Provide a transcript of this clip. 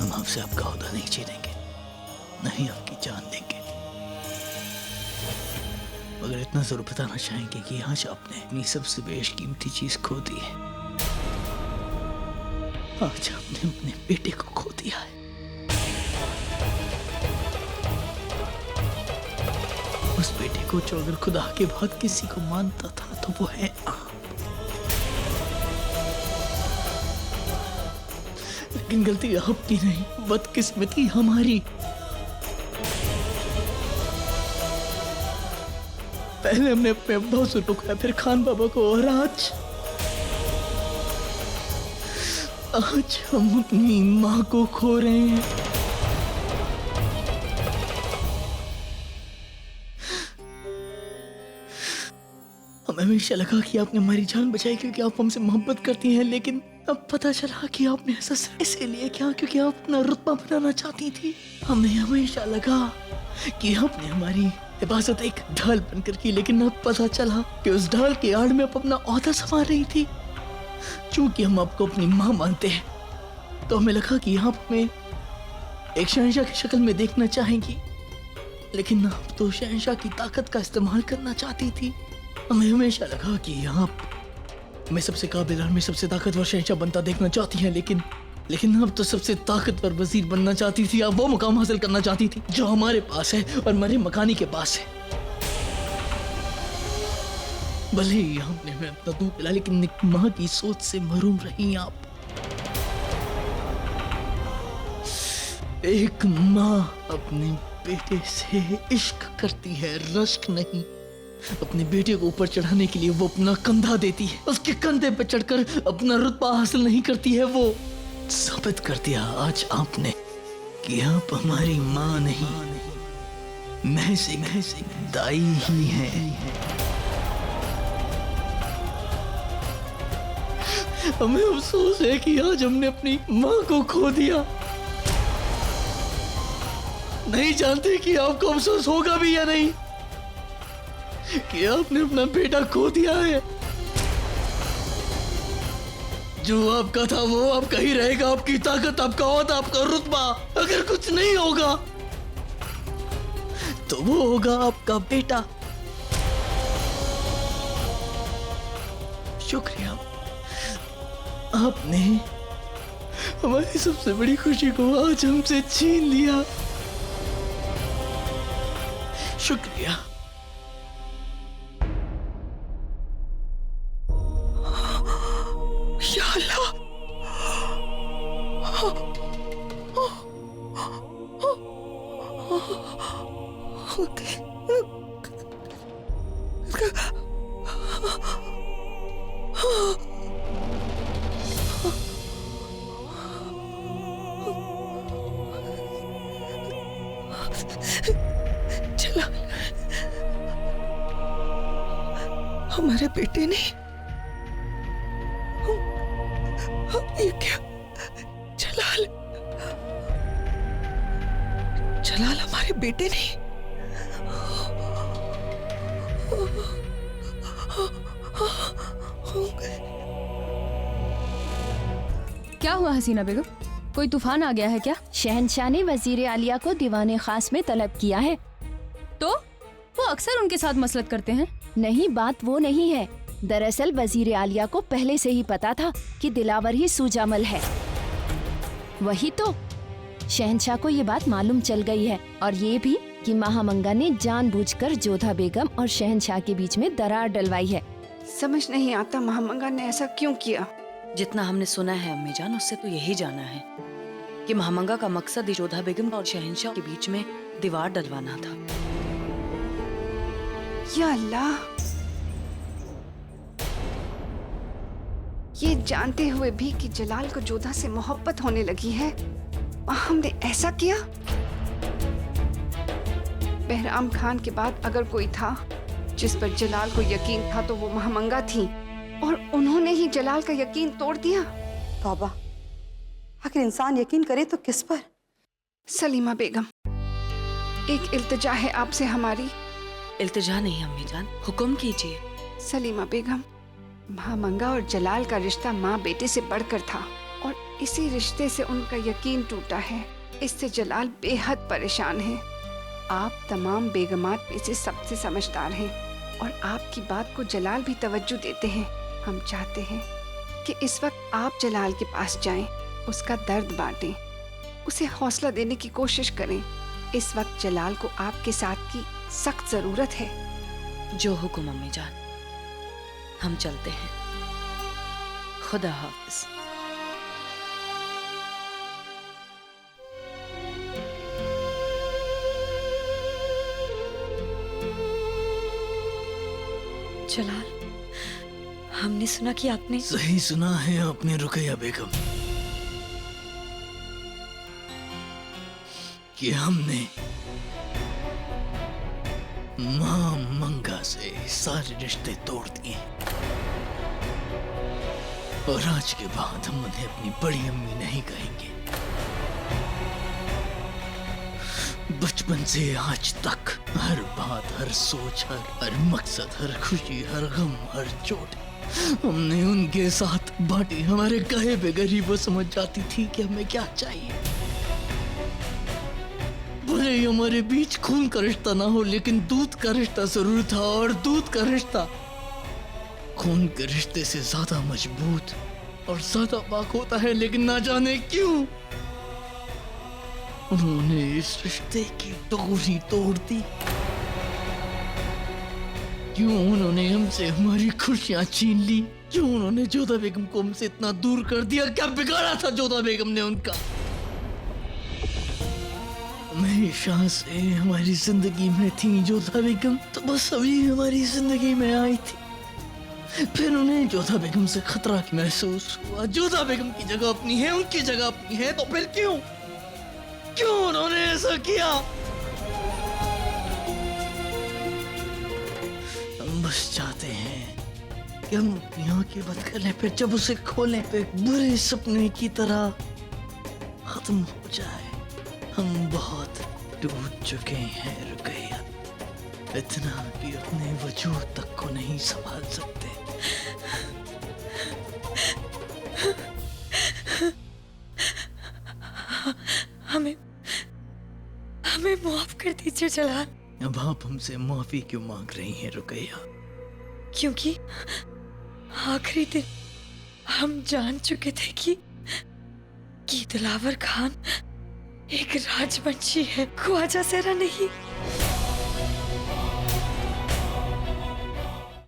हम आपसे आपका ओहदा नहीं छीनेंगे, नहीं आपकी जान देंगे, मगर इतना जरूर बताना चाहेंगे कि आज आपने अपनी सबसे बेशकीमती चीज खो दी है। आज आपने अपने बेटे को खो दिया है। उस बेटे को जो अगर खुदा के बाद किसी को मानता था तो वो है आप। लेकिन गलती आपकी नहीं, बदकिस्मती हमारी। पहले हमने अपने अब्बा से रुकाया, फिर खान बाबा को, और आज हम अपनी माँ को खो रहे हैं। हमें हमेशा लगा कि आपने हमारी जान बचाई क्योंकि आप हमसे मोहब्बत करती हैं, लेकिन अब पता चला कि आपने ऐसा सिर्फ इसलिए किया क्योंकि आप अपना रुतबा बनाना चाहती थी। हमें हमेशा लगा कि आपने हमारी हिफाजत एक ढाल बनकर की, लेकिन अब पता चला कि उस ढाल के आड़ में आप अपना ओहदा संभाल रही थी। चूंकि हम आपको अपनी माँ मानते हैं तो हमें लगा कि आप हमें एक शहंशाह की शक्ल में देखना चाहेंगी, लेकिन आप तो शहंशाह की ताकत का इस्तेमाल करना चाहती थी। हमें हमेशा लगा कि आप हमें सबसे काबिल और हमें सबसे ताकतवर शहंशाह बनता देखना चाहती हैं, लेकिन आप तो सबसे ताकतवर वजीर बनना चाहती थी। आप वो मुकाम हासिल करना चाहती थी जो हमारे पास है और मरे मकानी के पास है। भले ही आपने हमें अपना दूध पिला, लेकिन एक माँ की सोच से महरूम रही आप। एक माँ अपने बेटे से इश्क करती है, रश्क नहीं। अपने बेटे को ऊपर चढ़ाने के लिए वो अपना कंधा देती है, उसके कंधे पर चढ़कर अपना रुतबा हासिल नहीं करती है। वो साबित कर दिया आज आपने कि आप हमारी माँ नहीं, महज दाई ही हैं। हमें अफसोस है कि आज हमने अपनी माँ को खो दिया। नहीं जानते कि आपको अफसोस होगा भी या नहीं कि आपने अपना बेटा खो दिया है। जो आपका था वो आपका ही रहेगा। आपकी ताकत, आपका ओहदा, आपका रुतबा अगर कुछ नहीं होगा तो वो होगा आपका बेटा। शुक्रिया, आपने हमारी सबसे बड़ी खुशी को आज हमसे छीन लिया। शुक्रिया। या अल्लाह, चला हमारे बेटे ने ये क्या? जलाल हमारे बेटे ने क्या हुआ हसीना बेगम, कोई तूफान आ गया है क्या? शहंशाह ने वजीर आलिया को दीवाने खास में तलब किया है। तो वो अक्सर उनके साथ मसलत करते हैं। नहीं, बात वो नहीं है। दरअसल वजीर आलिया को पहले से ही पता था कि दिलावर ही सूजामल है। वही तो शहंशाह को ये बात मालूम चल गई है, और ये भी कि महामंगा ने जानबूझकर जोधा बेगम और शहंशाह के बीच में दरार डलवाई है। समझ नहीं आता महामंगा ने ऐसा क्यों किया। जितना हमने सुना है अम्मी जान, उससे तो यही जाना है कि महामंगा का मकसद जोधा बेगम और शहंशाह के बीच में दीवार डलवाना था। या अल्लाह, ये जानते हुए भी कि जलाल को जोधा से मोहब्बत होने लगी है, हमने ऐसा किया। बहराम खान के बाद अगर कोई था जिस पर जलाल को यकीन था तो वो महामंगा थी, और उन्होंने ही जलाल का यकीन तोड़ दिया। तौबा, आखिर इंसान यकीन करे तो किस पर? सलीमा बेगम, एक इल्तिजा है आपसे हमारी। इल्तिजा नहीं अम्मी जान, हुक्म कीजिए। सलीमा बेगम, महामंगा और जलाल का रिश्ता माँ बेटे से बढ़कर था, और इसी रिश्ते से उनका यकीन टूटा है। इससे जलाल बेहद परेशान है। आप तमाम बेगमात में से सबसे समझदार हैं और आपकी बात को जलाल भी तवज्जो देते हैं। हम चाहते हैं कि इस वक्त आप जलाल के पास जाएं, उसका दर्द बांटें, उसे हौसला देने की कोशिश करें। इस वक्त जलाल को आपके साथ की सख्त जरूरत है। जो हुक्म अम्मी जान, हम चलते हैं। खुदा हाफिज। जलाल, हमने सुना कि आपने सही सुना है आपने रुकैया बेगम, कि हमने महामंगा से सारे रिश्ते तोड़ दिए और आज के बाद हम उन्हें अपनी बड़ी अम्मी नहीं कहेंगे। बचपन से आज तक हर बात, हर सोच, हर मकसद, हर खुशी, हर गम, हर चोट हमने उनके साथ बांटी। हमारे कहे बगैर ही वो समझ जाती थी कि हमें क्या चाहिए। भले ही हमारे बीच खून का रिश्ता ना हो, लेकिन दूध का रिश्ता जरूर था। और दूध का रिश्ता खून के रिश्ते से ज्यादा मजबूत और ज्यादा पाक होता है। लेकिन ना जाने क्यों उन्होंने इस रिश्ते की डोरी तोड़ दी। क्यों उन्होंने हमसे हमारी खुशियां छीन ली? क्यों उन्होंने जोधा बेगम को हमसे इतना दूर कर दिया? क्या बिगाड़ा था जोधा बेगम ने उनका? हमेशा से हमारी जिंदगी में थी जोधा बेगम, तो बस अभी हमारी जिंदगी में आई थी। फिर उन्हें जोधा बेगम से खतरा महसूस हुआ। जोधा बेगम की जगह अपनी है, उनकी जगह अपनी है, तो फिर क्यों उन्होंने ऐसा किया? हम बस चाहते हैं कि हम अपनी आंखें बंद कर लें, फिर जब उसे खोलें तो एक बुरे सपने की तरह खत्म हो जाए। हम बहुत टूट चुके हैं रुकैया, इतना कि अपने वजूद तक को नहीं संभाल सकते। हमें माफ कर दीजिए जलाल। अब आप हमसे माफी क्यों मांग रही हैं रुकैया? क्योंकि आखिरी दिन हम जान चुके थे कि दिलावर खान एक राजवंशी है, ख्वाजा सेरा नहीं।